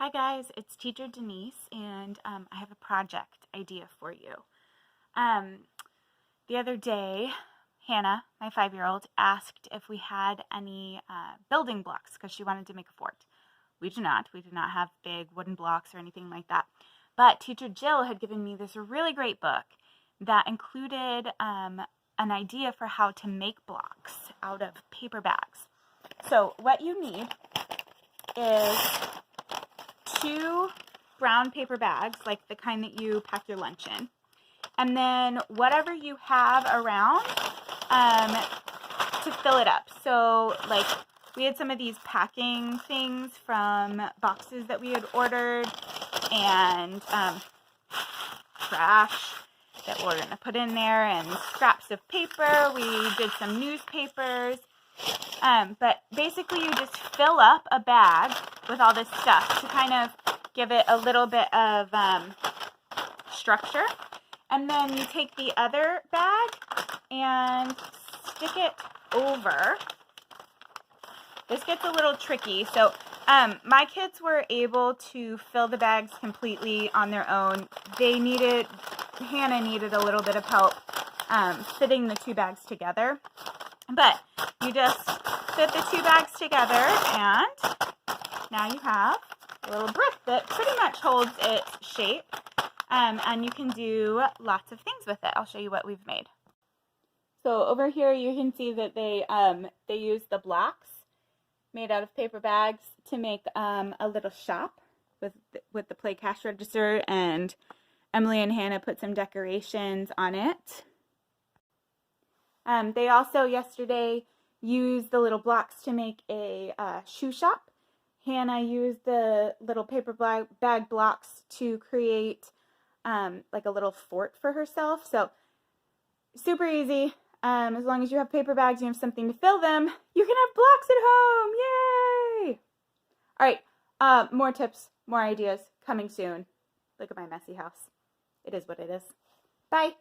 Hi guys, it's teacher Denise, and I have a project idea for you. The other day, Hannah, my 5-year-old, asked if we had any building blocks because she wanted to make a fort. We do not. We do not have big wooden blocks or anything like that. But teacher Jill had given me this really great book that included an idea for how to make blocks out of paper bags. So what you need is 2 brown paper bags, like the kind that you pack your lunch in, and then whatever you have around to fill it up. So like we had some of these packing things from boxes that we had ordered, and trash that we're going to put in there, and scraps of paper. We did some newspapers. But basically you just fill up a bag with all this stuff to kind of give it a little bit of structure. And then you take the other bag and stick it over. This gets a little tricky. So my kids were able to fill the bags completely on their own. Hannah needed a little bit of help fitting the 2 bags together. But you just fit the 2 bags together, and now you have a little brick that pretty much holds its shape, and you can do lots of things with it. I'll show you what we've made. So over here you can see that they use the blocks made out of paper bags to make a little shop with the play cash register, and Emily and Hannah put some decorations on it. They also yesterday used the little blocks to make a shoe shop. Hannah used the little paper bag blocks to create like a little fort for herself. So super easy. As long as you have paper bags and you have something to fill them, you can have blocks at home. Yay! All right, more tips, more ideas coming soon. Look at my messy house. It is what it is. Bye.